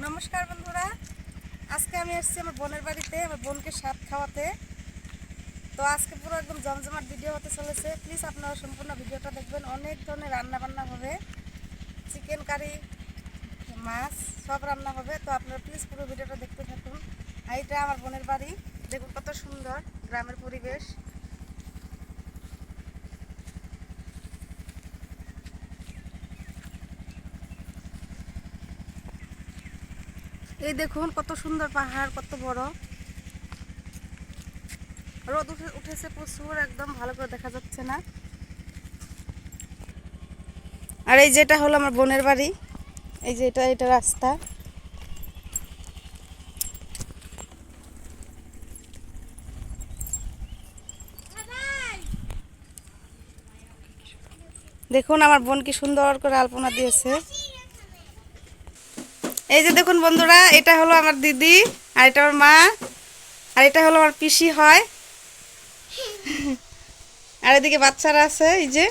নমস্কার বন্ধুরা, আজকে আমি এসেছি আমার বোনের বাড়িতে আমার বোনকে স্বাদ খাওয়াতে। তো আজকে পুরো একদম জমজমাট ভিডিও হতে চলেছে। প্লিজ আপনারা সম্পূর্ণ ভিডিওটা দেখবেন। অনেক ধরনের রান্না বান্না হবে, চিকেন কারি, মাছ সব রান্না হবে। তো আপনারা প্লিজ পুরো ভিডিওটা দেখতে থাকুন। আর এটা আমার বোনের বাড়ি, দেখুন কত সুন্দর গ্রামের পরিবেশ। এই দেখুন কত সুন্দর পাহাড়, কত বড়। রোদ উঠেছে প্রচুর, একদম ভালো করে দেখা যাচ্ছে না। আর এই যেটা হলো আমার বোনের বাড়ি, এই যে এটা রাস্তা। দেখুন আমার বোন কি সুন্দর করে আলপনা দিয়েছে। এই যে দেখুন বন্ধুরা, এটা হলো আমার দিদি, আর এটা আমার মা, আর এটা হলো আমার পিসি হয়। আর এদিকে বাচ্চারা আছে। এই যে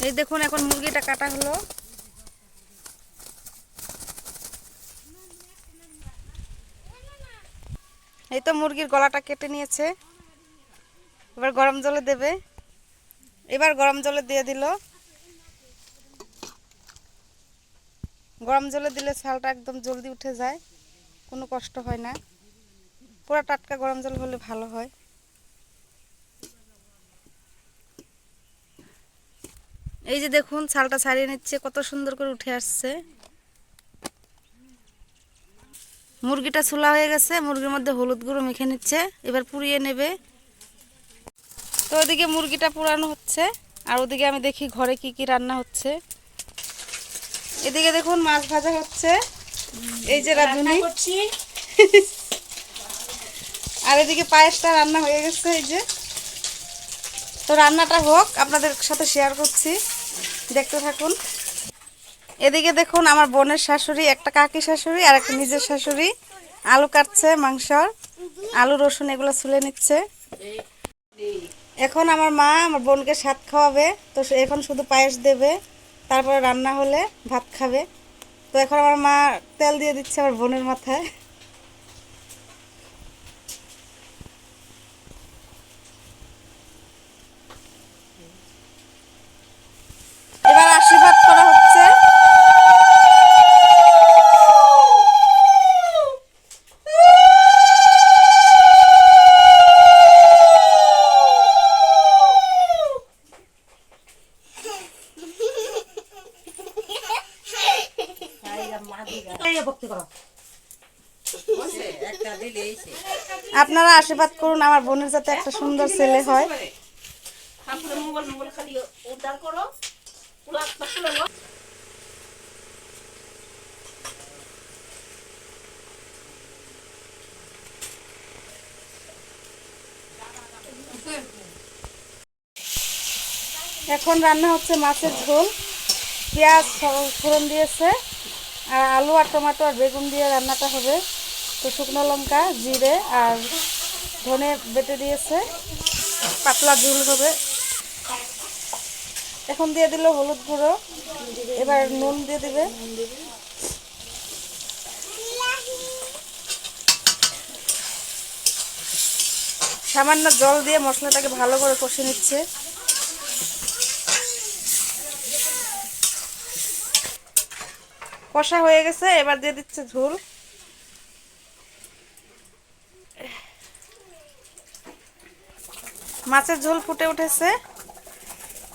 এই দেখুন এখন মুরগিটা কাটা হলো। এই তো মুরগির গলাটা কেটে নিয়েছে, এবার গরম জলে দেবে। এবার গরম জলে দিয়ে দিল। গরম জলে দিলে ছালটা একদম জলদি উঠে যায়, কোনো কষ্ট হয় না। পুরো টাটকা গরম জল হলে ভালো হয়। এই যে দেখুন ছালটা ছাড়িয়ে নিচ্ছে, কত সুন্দর করে উঠে আসছে। মুরগিটা ছোলা হয়ে গেছে, মুরগির মধ্যে হলুদ গুঁড়ো মেখে নিচ্ছে, এবার পুড়িয়ে নেবে। তো ওদিকে মুরগিটা পুরানো হচ্ছে, আর ওদিকে আমি দেখি ঘরে কি কি রান্না হচ্ছে। এদিকে দেখুন মাছ ভাজা হচ্ছে, এই যে রাঁধুনি করছি। আর এদিকে পায়েসটা রান্না হয়ে গেছে। এই যে তো রান্নাটা হোক, আপনাদের সাথে শেয়ার করছি, দেখতে থাকুন। এদিকে দেখুন আমার বোনের শাশুড়ি, একটা কাকি শাশুড়ি আর একটা নিজের শাশুড়ি আলু কাটছে, মাংসর আলু রসুন এগুলো ছুলে নিচ্ছে। এখন আমার মা আমার বোনকে স্বাদ খাওয়াবে, তো এখন শুধু পায়েস দেবে, তারপরে রান্না হলে ভাত খাবে। তো এখন আমার মা তেল দিয়ে দিচ্ছে আমার বোনের মাথায়। এবার আশীর্বাদ করা হচ্ছে। আপনারা আশীর্বাদ করুন আমার বোনের যাতে একটা সুন্দর ছেলে হয়। এখন রান্না হচ্ছে মাছের ঝোল, পেঁয়াজ ফোড়ন দিয়েছে, আর আলু আর টমেটো আর বেগুন দিয়ে রান্নাটা হবে। তো শুকনো লঙ্কা, জিরে আর ধনে বেটে দিয়েছে, পাতলা ঝোল হবে। এখন দিয়ে দিল হলুদ গুঁড়ো, এবার নুন দিয়ে দিবে। সামান্য জল দিয়ে মশলাটাকে ভালো করে কষে নিচ্ছে। কষা হয়ে গেছে, এবার দিয়ে দিচ্ছে ঝোল। মাছের ঝোল ফুটে উঠেছে,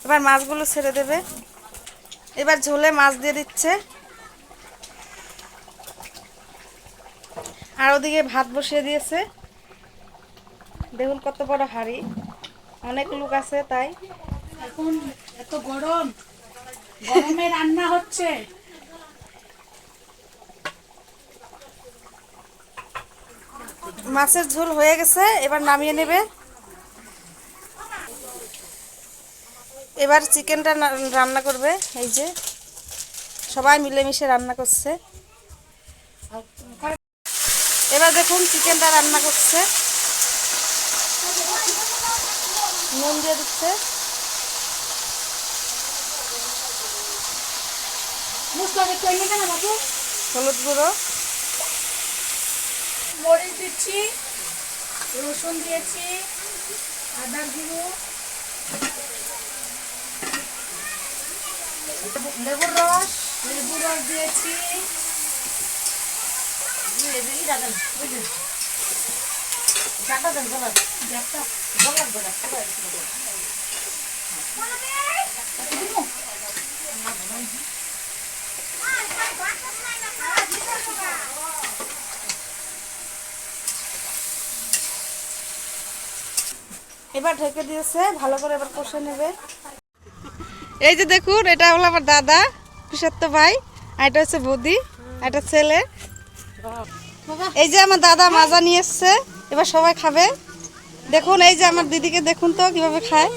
এবার মাছগুলো ছেড়ে দেবে। এবার ঝোলে মাছ দিয়ে দিচ্ছে, আর ওদিকে ভাত বসিয়ে দিয়েছে। দেখুন কত বড় হাঁড়ি, অনেক লোক আছে তাই। এখন এত গরম, গরমে রান্না হচ্ছে। মাছের ঝোল হয়ে গেছে, এবার নামিয়ে নেবে। এবার চিকেনটা রান্না করবে। এই যে সবাই মিলেমিশে রান্না করছে। এবার দেখুন চিকেনটা রান্না করছে, নুন দিয়ে দিচ্ছে। মশলাটা তৈরি না বাবু, হলুদ গুঁড়ো, মরিচ দিচ্ছি, রসুন দিয়েছি, আদার গুঁড়ো, লেবুর রস, লেবুর রস দিয়েছি, একটা এবার ঢেকে দিয়েছে, ভালো করে এবার কষে নেবে। এই যে দেখুন, এটা হলো আমার দাদা পিসাত্তো ভাই, আর এটা হচ্ছে বৌদি, আর এটা ছেলে। এই যে আমার দাদা মাজা নিয়ে এসছে, এবার সবাই খাবে। দেখুন এই যে আমার দিদিকে দেখুন তো কিভাবে খায়।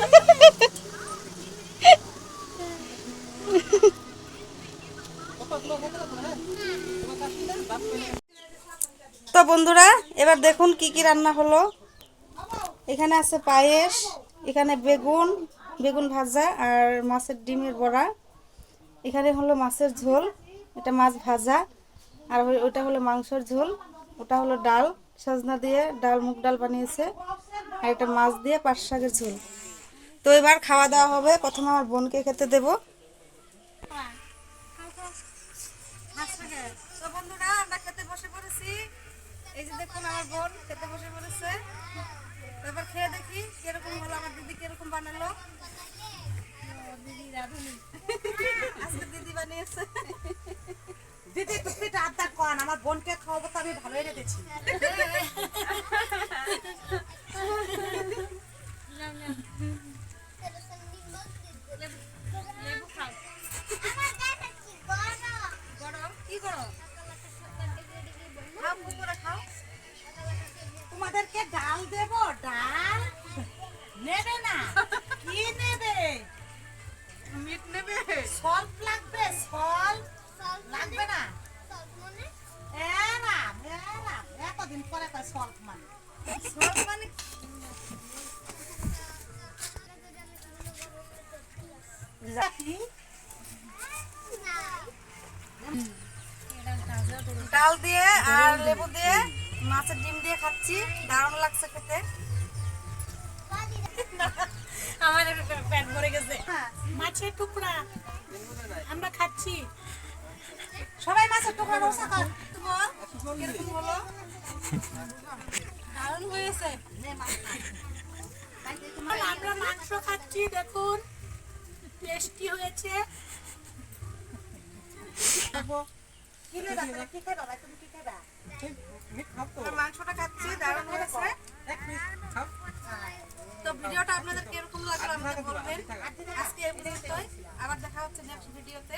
তো বন্ধুরা, এবার দেখুন কি কি রান্না হলো। এখানে আছে পায়েস, এখানে বেগুন বেগুন ভাজা আর মাছের ডিমের বড়া, এখানে হলো মাছের ঝোল, এটা মাছ ভাজা, আর ওইটা হলো মাংসের ঝোল, ওটা হলো ডাল সজনা দিয়ে ডাল, মুগ ডাল বানিয়েছে, আর এটা মাছ দিয়ে পাট শাকের ঝোল। তো এবার খাওয়া দাওয়া হবে, প্রথমে আমার বোনকে খেতে দেব। তো বন্ধুরা, আমরা খেতে বসে পড়েছি। এই যে দেখুন আমার বোন খেতে বসে পড়েছে। তো এবার খেয়ে দেখি কিরকম হলো, আমার দিদি কিরকম বানালো। আজকে দিদি বানিয়েছে। দিদি তুমি আড্ডা কন, আমার বোনকে খাওয়াবো তো আমি ভালোই রেখেছি। তোমাদেরকে ডাল দেবো, ডাল নেবে না? কি নেবে? মিট নেবে? সল্ট লাগবে, সল্ট লাগবে না? এরাম এরাম এতদিন পরে কয় সল্ট মানে সব মানে কি? ডাল দিয়ে আর লেবু দিয়ে মাছের ডিম দিয়ে খাচ্ছি, দারুণ লাগছে খেতে। আমার পেট ভরে গেছে। মাছের টুকরা আমরা খাচ্ছি, সবাই মাছের টুকরা রসা খাও। কিরকম হলো? দারুণ হয়েছে। আমরা মাংস খাচ্ছি, দেখুন টেস্টি হয়েছে। মাংসটা খাচ্ছি, দারুণ হয়েছে। তো ভিডিওটা আপনাদের কিরকম লাগলো আমাকে বলবেন। আজকে এই পর্যন্তই, আবার দেখা হচ্ছে নেক্সট ভিডিওতে।